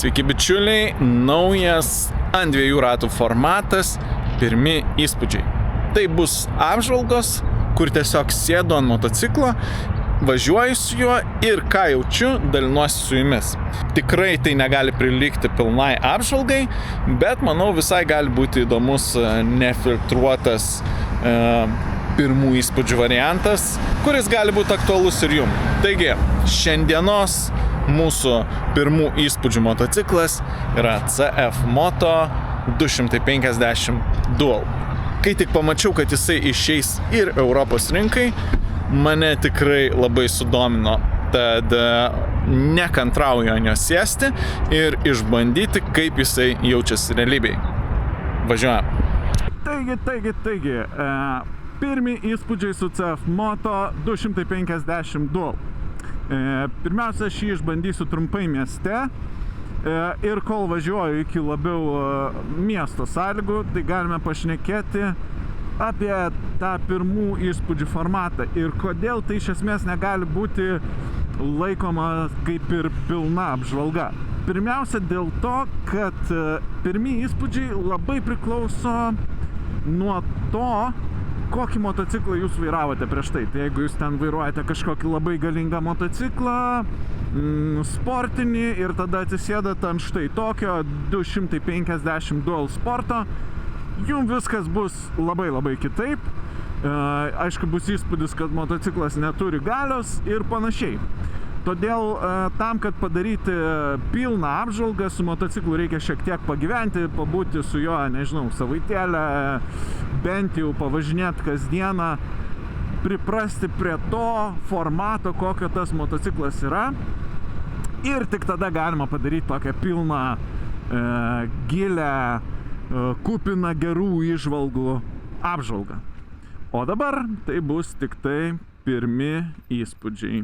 Sveiki bičiuliai, naujas ant 2 ratų formatas, pirmi įspūdžiai. Tai bus apžvalgos, kur tiesiog sėdu ant motociklo, važiuoju su juo ir ką jaučiu, dalinuosi su jumis. Tikrai tai negali prilygti pilnai apžvalgai, bet manau visai gali būti įdomus nefiltruotas pirmų įspūdžių variantas, kuris gali būti aktualus ir jums. Taigi, šiandienos mūsų pirmų įspūdžių motociklas yra CF Moto 250 Dual. Kai tik pamačiau, kad jisai išeis ir Europos rinkai, mane tikrai labai sudomino, tad nekantrauju ant jo sėsti ir išbandyti, kaip jisai jaučiasi realybėj. Važiuojam. Taigi, pirmi įspūdžiai su CF Moto 250 Dual. Pirmiausia, aš jį išbandysiu trumpai mieste ir kol važiuoju iki labiau miesto sąlygų, tai galime pašnekėti apie tą pirmų įspūdžių formatą ir kodėl tai iš esmės negali būti laikoma kaip ir pilna apžvalga. Pirmiausia dėl to, kad pirmi įspūdžiai labai priklauso nuo to, kokį motociklą jūs vairavote prieš tai. Tai jeigu jūs ten vairuojate kažkokį labai galingą motociklą, sportinį ir tada atsisėdate ant štai tokio 250 Dual Sporto, jums viskas bus labai kitaip. Aišku, bus įspūdis, kad motociklas neturi galios ir panašiai. Todėl tam, kad padaryti pilną apžvalgą su motociklu, reikia šiek tiek pagyventi, pabūti su juo, nežinau, savaitėlę, bent jau pavažinėti kasdieną, priprasti prie to formato, kokio tas motociklas yra. Ir tik tada galima padaryti tokią pilną, gilę, kupiną gerų įžvalgų apžvalgą. O dabar tai bus tik tai pirmi įspūdžiai.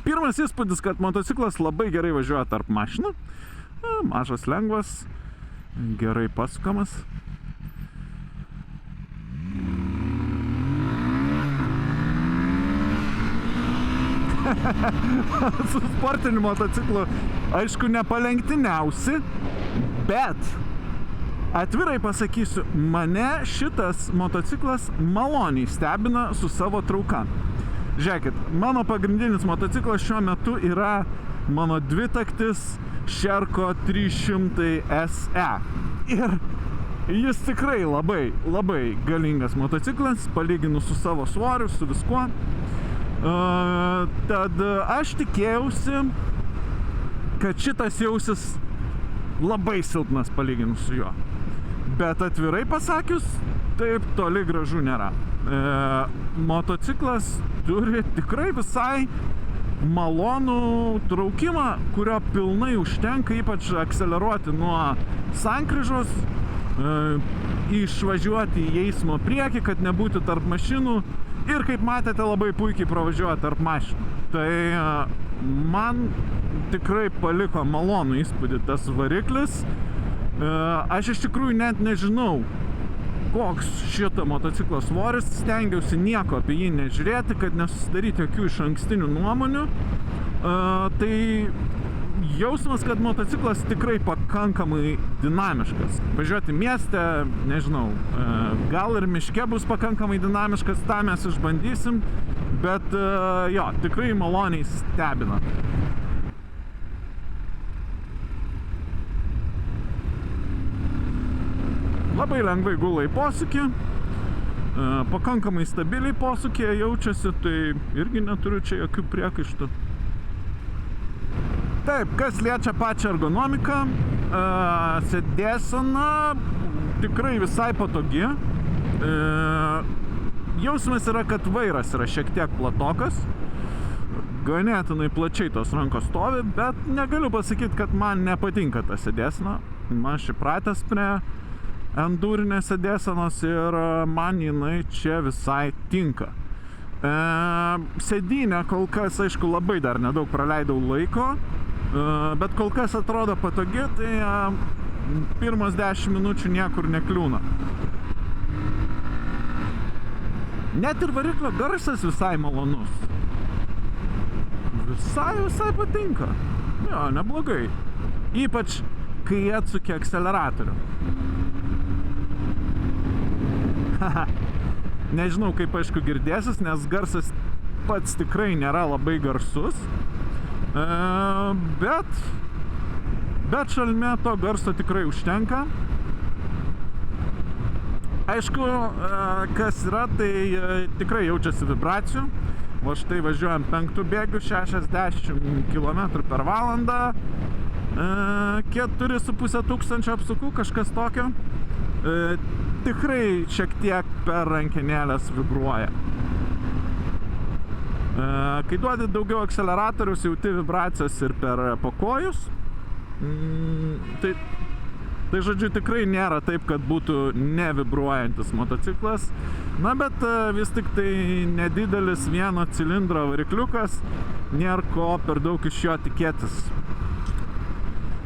Pirmas įspūdis, kad motociklas labai gerai važiuoja tarp mašinų. Mažas, lengvas, gerai pasukamas. Su sportiniu motociklu, aišku, nepalenktyniausi, bet atvirai pasakysiu, mane šitas motociklas maloniai stebina su savo trauka. Žiūrėkit, mano pagrindinis motociklas šiuo metu yra mano dvitaktis Sherco 300 SE. Ir jis tikrai labai galingas motociklas, palyginus su savo svoriu, su viskuo. Tad aš tikėjausi, kad šitas jausis labai silpnas palyginus su juo. Bet atvirai pasakius, taip toli gražu nėra. Motociklas turi tikrai visai malonų traukimą, kurio pilnai užtenka, ypač akceleruoti nuo sankryžos, išvažiuoti į eismo priekį, kad nebūtų tarp mašinų ir, kaip matėte, labai puikiai pravažiuoja tarp mašinų. Tai man tikrai paliko malonų įspūdį tas variklis. Aš iš tikrųjų net nežinau, koks šito motociklo svoris, stengiausi nieko apie jį nežiūrėti, kad nesusidaryti jokių išankstinių nuomonių. Tai jausmas, kad motociklas tikrai pakankamai dinamiškas. Važiuoti mieste, nežinau, gal ir miške bus pakankamai dinamiškas, tą mes išbandysim, bet jo, tikrai maloniai stebina. Labai lengvai gula į posūkį, pakankamai stabiliai posūkyje jaučiasi, tai irgi neturiu čia jokių priekaištų. Taip, kas liečia pačią ergonomiką, sėdėsena tikrai visai patogi. Jausmas yra, kad vairas yra šiek tiek platokas, ganėtinai plačiai tos rankos stovi, bet negaliu pasakyti, kad man nepatinka ta sėdėsena. Man įpratęs prie endūrinės sėdėsenos ir man jinai čia visai tinka. Sėdynė kol kas, aišku, labai dar nedaug praleidau laiko, bet kol kas atrodo patogi, tai pirmas 10 minučių niekur nekliūna. Net ir variklio garsas visai malonus. visai patinka. Jo, neblogai. Ypač, kai atsuki akceleratorių. Nežinau, kaip aišku girdėsis, nes garsas pats tikrai nėra labai garsus. Bet šalme to garso tikrai užtenka. Aišku, kas yra, tai tikrai jaučiasi vibracijų. O štai važiuojam 5 bėgių, 60 km/h, 4,5 tūkstančio apsukų, kažkas tokio. Tikrai šiek tiek per rankenėlės vibruoja. Kai duodi daugiau akceleratorius, jauti vibracijas ir per pakojus. Tai žodžiu, tikrai nėra taip, kad būtų nevibruojantis motociklas. Na, bet vis tik tai nedidelis vieno cilindro varikliukas, nėra ko per daug iš jo tikėtis.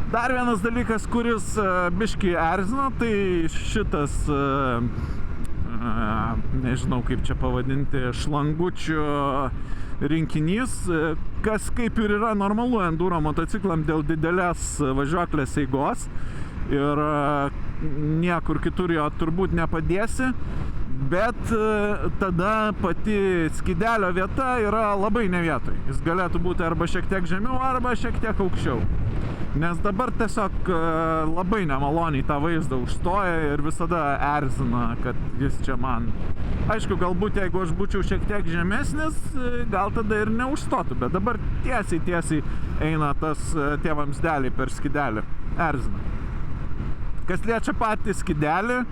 Dar vienas dalykas, kuris biškį erzina, tai šitas, nežinau kaip čia pavadinti, šlangučių rinkinys, kas kaip ir yra normalu enduro motociklam dėl didelės važiuoklės eigos. Ir niekur kitur jo turbūt nepadėsi, bet tada pati skidelio vieta yra labai ne vietoj. Jis galėtų būti arba šiek tiek žemiau, arba šiek tiek aukščiau. Nes dabar tiesiog labai nemaloniai tą vaizdą užstoja ir visada erzina, kad jis čia man. Aišku, galbūt jeigu aš būčiau šiek tiek žemesnis, gal tada ir neužstotų, bet dabar tiesiai eina tas tie vamzdeliai per skidelį. Erzina. Kas liečia patį skidelį,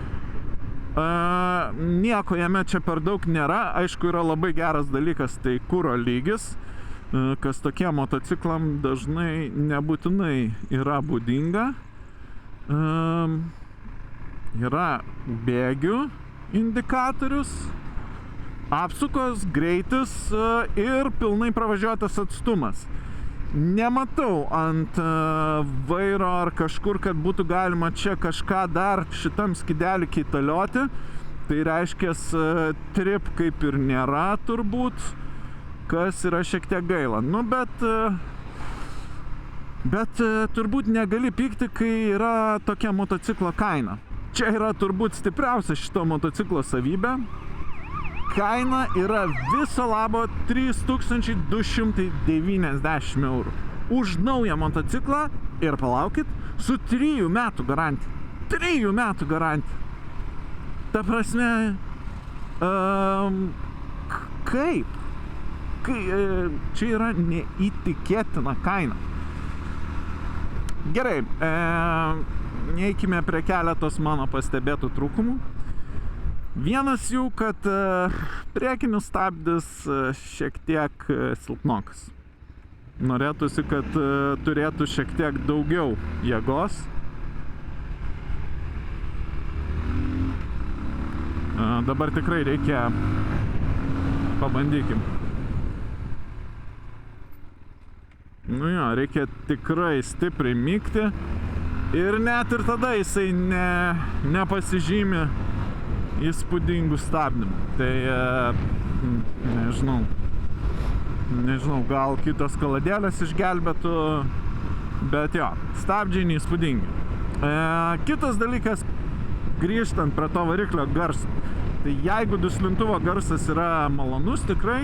nieko jame čia per daug nėra. Aišku, yra labai geras dalykas, tai kuro lygis, kas tokiem motociklam dažnai nebūtinai yra būdinga. Yra bėgių indikatorius, apsukos, greitis ir pilnai pravažiuotas atstumas. Nematau ant vairo ar kažkur, kad būtų galima čia kažką dar šitam skidelį keitalioti. Tai reiškia, trip kaip ir nėra turbūt, kas yra šiek tiek gaila. Nu, bet turbūt negali pykti, kai yra tokia motociklo kaina. Čia yra turbūt stipriausia šito motociklo savybė. Kaina yra viso labo 3290 eurų. Už naują motociklą ir palaukit, su 3 metų garantija. 3 metų garantija. Ta prasme, kaip? Čia yra neįtikėtina kaina. Gerai, neikime prie keletos mano pastebėtų trūkumų. Vienas jų, kad priekinis stabdis šiek tiek silpnokas. Norėtųsi, kad turėtų šiek tiek daugiau jėgos. Dabar tikrai reikia, pabandykim. Nu jo, reikia tikrai stipriai mygti ir net ir tada jisai nepasižymi įspūdingų stabdymų. Tai nežinau, gal kitos kaladėlės išgelbėtų, bet jo, stabdžiai neįspūdingi. Kitas dalykas, grįžtant prie to variklio garso, tai jeigu duslintuvo garsas yra malonus tikrai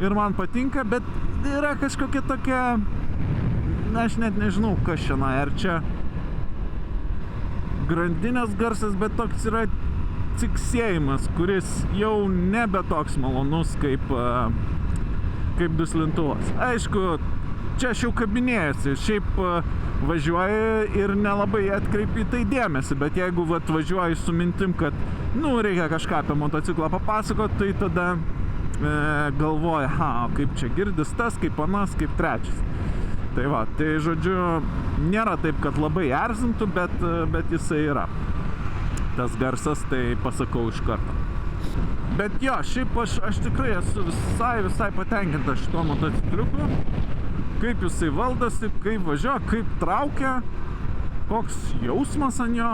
ir man patinka, bet yra kažkokia tokia, aš net nežinau, kas šiandien, ar čia grandinės garsas, bet toks yra ciksėjimas, kuris jau nebe toks malonus kaip duslintuvas. Aišku, čia aš jau kabinėjusi, šiaip važiuoji ir nelabai atkreipi tai dėmesį, bet jeigu važiuoji su mintim, kad reikia kažką apie motociklą papasakot, tai tada galvoji, kaip čia girdis tas, kaip anas, kaip trečias. Tai va, tai žodžiu, nėra taip, kad labai erzintų, bet jisai yra. Tas garsas, tai pasakau iš karto. Bet jo, šiaip aš tikrai esu visai patenkintas šito motocikliuku. Kaip jisai valdosi, kaip važiuoja, kaip traukia, koks jausmas ant jo.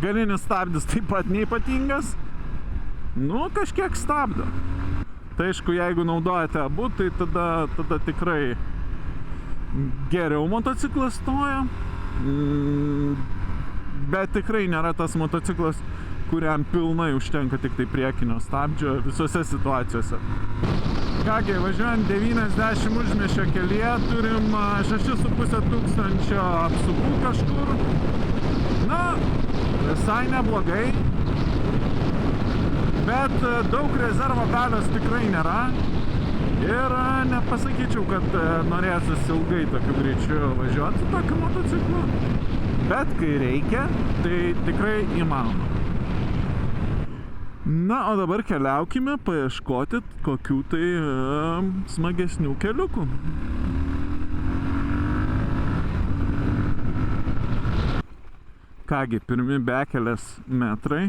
Galinis stabdis taip pat neypatingas. Nu, kažkiek stabdo. Tai aišku, jeigu naudojate abu, tai tada tikrai geriau motociklas stoja. Bet tikrai nėra tas motociklas, kuriam pilnai užtenka tik tai priekinio stabdžio visose situacijose. Kągi, važiuojant 90 užmiesčio kelyje, turim 6,5 tūkstančio apsukų kažkur. Na, visai neblogai. Bet daug rezervo galios tikrai nėra. Ir nepasakyčiau, kad norėsis ilgai tokiu greičiu važiuoti su tokiu motociklu. Bet kai reikia, tai tikrai įmanoma. Na, o dabar keliaukime paieškoti kokių tai smagesnių keliukų. Kągi, pirmi bekelės metrai.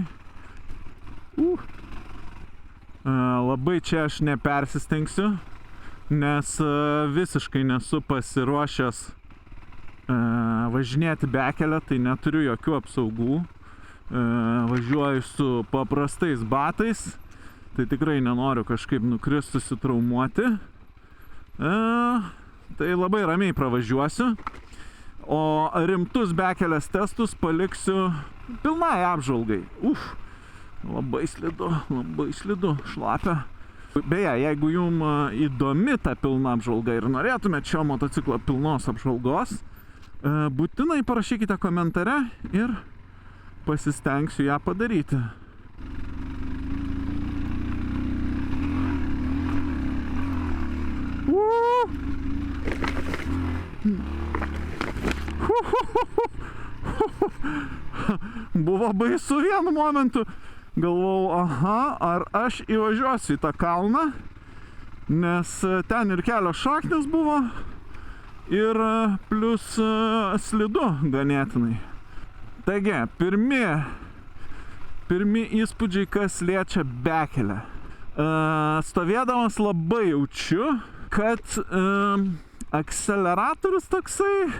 Labai čia aš nepersistengsiu, nes visiškai nesu pasiruošęs važinėti bekelę, tai neturiu jokių apsaugų. Važiuoju su paprastais batais, tai tikrai nenoriu kažkaip nukrist, susitraumuoti. Tai labai ramiai pravažiuosiu, o rimtus bekelės testus paliksiu pilnai apžvalgai. Labai slidu, šlapia. Beje, jeigu jums įdomi ta pilna apžvalga ir norėtumėte šio motociklo pilnos apžvalgos, būtinai parašykite komentare ir pasistengsiu ją padaryti. Buvo baisu vienu momentu. Galvojau, ar aš įvažiuosiu į tą kalną, nes ten ir kelios šaknis buvo ir plus slidu ganėtinai. Taigi, pirmi įspūdžiai, kas liečia bekelę. Stovėdamas labai jaučiu, kad akseleratorius toksai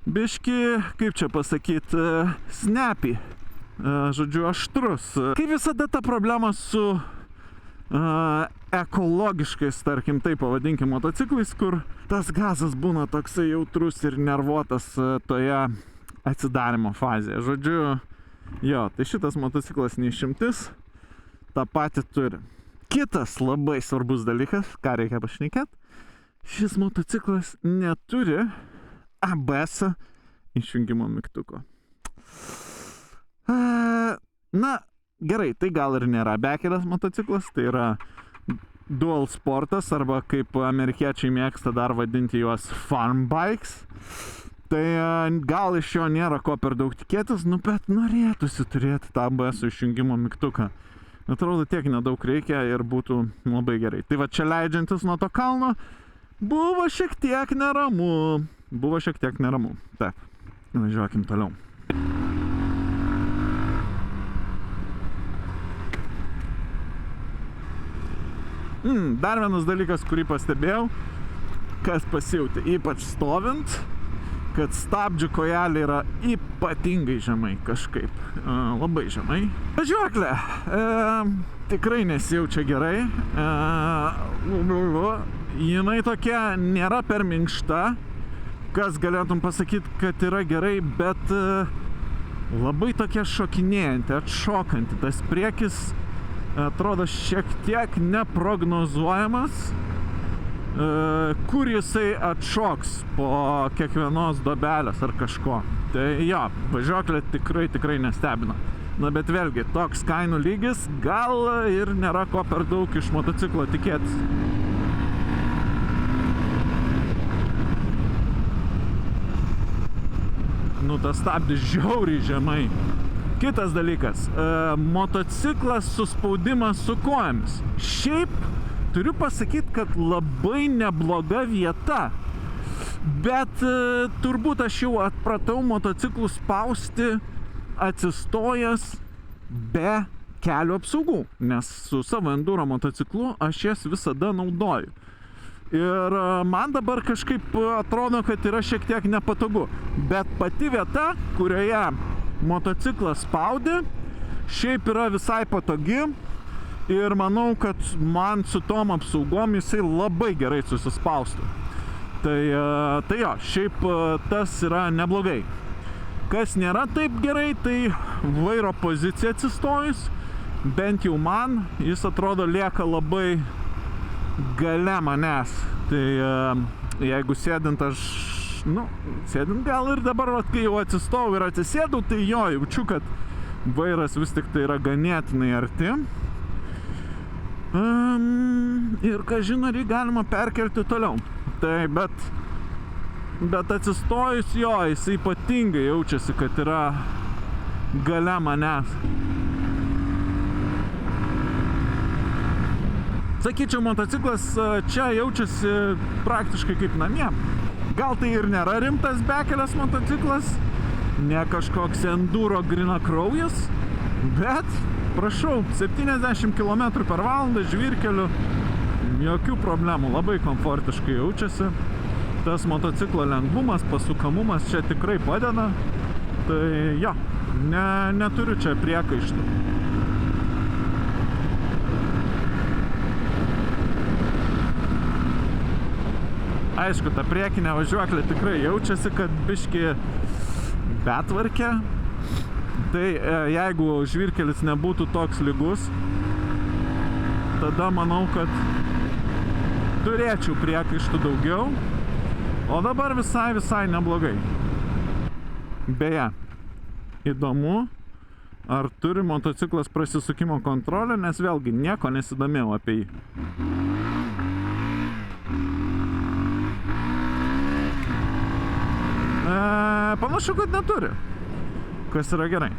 biški, kaip čia pasakyti, snappy. Žodžiu, aštrus. Kaip visada ta problema su ekologiškais, tarkim, taip pavadinkim, motociklais, kur tas gazas būna toksai jautrus ir nervuotas toje atsidarimo fazėje. Žodžiu, jo, tai šitas motociklas neišimtis, tą patį turi. Kitas labai svarbus dalykas, ką reikia pašnekėti, šis motociklas neturi ABS išjungimo mygtuko. Na, gerai, tai gal ir nėra bekelės motociklas, tai yra dual sportas, arba kaip amerikiečiai mėgsta dar vadinti juos farm bikes. Tai gal iš jo nėra ko per daug tikėtis, bet norėtųsi turėti tą ABS išjungimo mygtuką. Atrodo, tiek nedaug reikia ir būtų labai gerai. Tai va čia leidžiantis nuo to kalno buvo šiek tiek neramu. Taip, važiuokim toliau. Dar vienas dalykas, kurį pastebėjau, kas pasijauti, ypač stovint, kad stabdžių kojelė yra ypatingai žemai kažkaip, labai žemai. Važiuoklė tikrai nesijaučia gerai, jinai tokia nėra per minkšta, kas galėtum pasakyti, kad yra gerai, bet labai tokia šokinėjanti, atšokanti. Tas priekis atrodo šiek tiek neprognozuojamas, kur jisai atšoks po kiekvienos dobelės ar kažko. Tai jo, važiuoklė tikrai nestebina. Na bet vėlgi, toks kainų lygis, gal ir nėra ko per daug iš motociklo tikėtis. Nu, tas stabdis žiauriai žemai. Kitas dalykas, motociklas suspaudimas su kojomis. Šiaip turiu pasakyti, kad labai nebloga vieta, bet turbūt aš jau atpratau motociklų spausti atsistojęs be kelio apsaugų, nes su savo enduro motociklu aš jas visada naudoju. Ir man dabar kažkaip atrodo, kad yra šiek tiek nepatogu, bet pati vieta, kurioje motociklas spaudė, šiaip yra visai patogi ir manau, kad man su tom apsaugom jisai labai gerai susispaustų. Tai jo, šiaip tas yra neblogai. Kas nėra taip gerai, tai vairo pozicija atsistojus, bent jau man, jis atrodo lieka labai gale manęs. Tai jeigu sėdint sėdint gal ir dabar, kai jau atsistojau ir atsisėdau, tai jo, jaučiu, kad vairas vis tik tai yra ganėtinai arti. Ir ką žino, jį galima perkelti toliau. Tai, bet atsistojus jo, jis ypatingai jaučiasi, kad yra gale manęs. Sakyčiau, motociklas čia jaučiasi praktiškai kaip namie. Gal tai ir nėra rimtas bekelės motociklas, ne kažkoks enduro grynakraujas, bet, prašau, 70 km/h žvyrkeliu, jokių problemų, labai komfortiškai jaučiasi. Tas motociklo lengvumas, pasukamumas čia tikrai padeda, tai jo, neturiu čia priekaištų. Aišku, ta priekinė važiuoklė tikrai jaučiasi, kad biški betvarkė. Tai jeigu žvyrkelis nebūtų toks lygus, tada manau, kad turėčiau priekaištų daugiau, o dabar visai neblogai. Beje, įdomu, ar turi motociklas prasisukimo kontrolę, nes vėlgi nieko nesidomėjau apie jį. Panašu, kad neturi, kas yra gerai.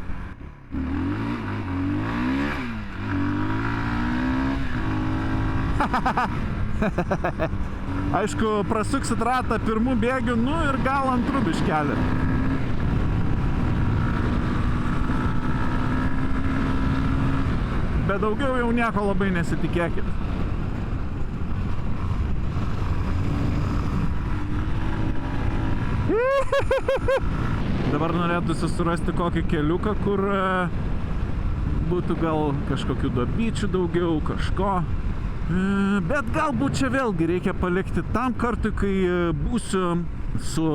Aišku, prasuksit ratą pirmų bėgių, ir gal antrų biškelį. Bet daugiau jau nieko labai nesitikėkit. Dabar norėtųsi surasti kokį keliuką, kur būtų gal kažkokių duobyčių daugiau, kažko. Bet galbūt čia vėlgi reikia palikti tam kartui, kai būsiu su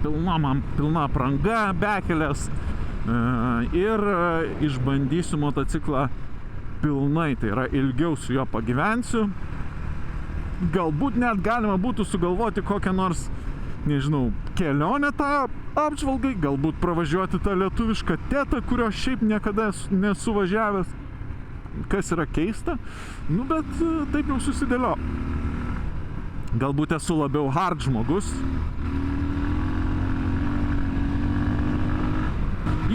pilna apranga, bekelės ir išbandysiu motociklą pilnai, tai yra ilgiau su juo pagyvensiu. Galbūt net galima būtų sugalvoti kokią nors, nežinau, kelionę tą apžvalgai, galbūt pravažiuoti tą lietuvišką tetą, kurio šiaip niekada nesu važiavęs, kas yra keista, bet taip jau susidėlio. Galbūt esu labiau hard žmogus.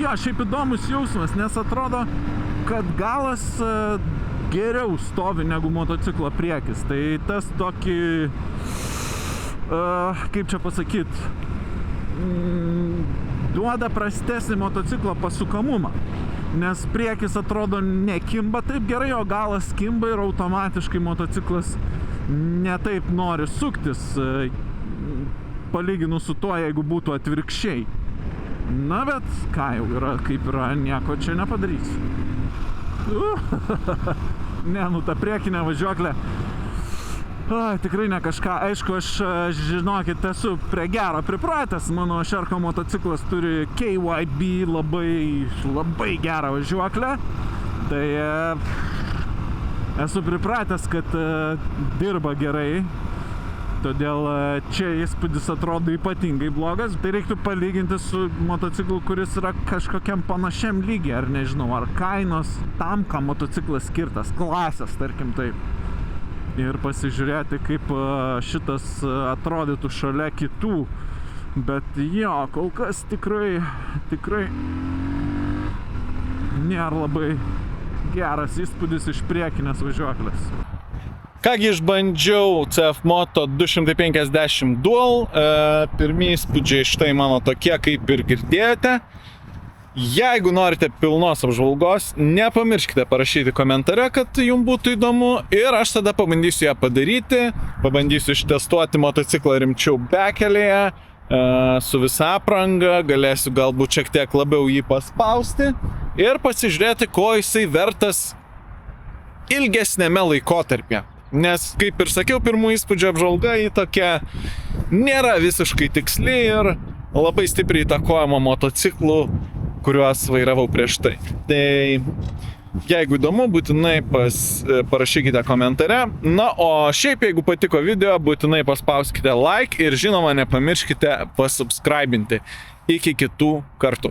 Jo, šiaip įdomus jausmas, nes atrodo, kad galas geriau stovi negu motociklo priekis. Tai tas tokį, kaip čia pasakyt, duoda prastesnį motociklo pasukamumą. Nes priekis atrodo nekimba taip gerai, o galas kimba ir automatiškai motociklas netaip nori suktis, palyginus su tuo, jeigu būtų atvirkščiai. Na, bet ką jau yra, kaip yra, nieko čia nepadarysiu. Ne, ta priekinė važiuoklė. Tikrai ne kažką. Aišku, aš, žinokit, esu prie gero pripratęs. Mano šerko motociklas turi KYB labai gerą važiuoklę. Tai esu pripratęs, kad dirba gerai. Todėl čia įspūdis atrodo ypatingai blogas. Tai reiktų palyginti su motociklu, kuris yra kažkokiam panašiam lygiai, ar nežinau, ar kainos tam, ką motociklas skirtas, klasės, tarkim taip. Ir pasižiūrėti, kaip šitas atrodytų šalia kitų. Bet jo, kol kas tikrai nėra labai geras įspūdis iš priekinės važiuoklės. Kągi, išbandžiau CF Moto 250 Dual. Pirmi įspūdžiai štai mano tokie, kaip ir girdėjote. Jeigu norite pilnos apžvalgos, nepamirškite parašyti komentare, kad jums būtų įdomu, ir aš tada pabandysiu ją padaryti, pabandysiu ištestuoti motociklą rimčiau bekelėje, su visa apranga, galėsiu galbūt šiek tiek labiau jį paspausti ir pasižiūrėti, ko jisai vertas ilgesnėme laikotarpyje. Nes, kaip ir sakiau, pirmų įspūdžio apžvalga į tokia nėra visiškai tiksli ir labai stipriai įtakojama motociklų, kuriuos vairavau prieš tai. Tai jeigu įdomu, būtinai parašykite komentare. Na, o šiaip, jeigu patiko video, būtinai paspauskite like ir žinoma, nepamirškite pasubscribinti. Iki kitų kartų.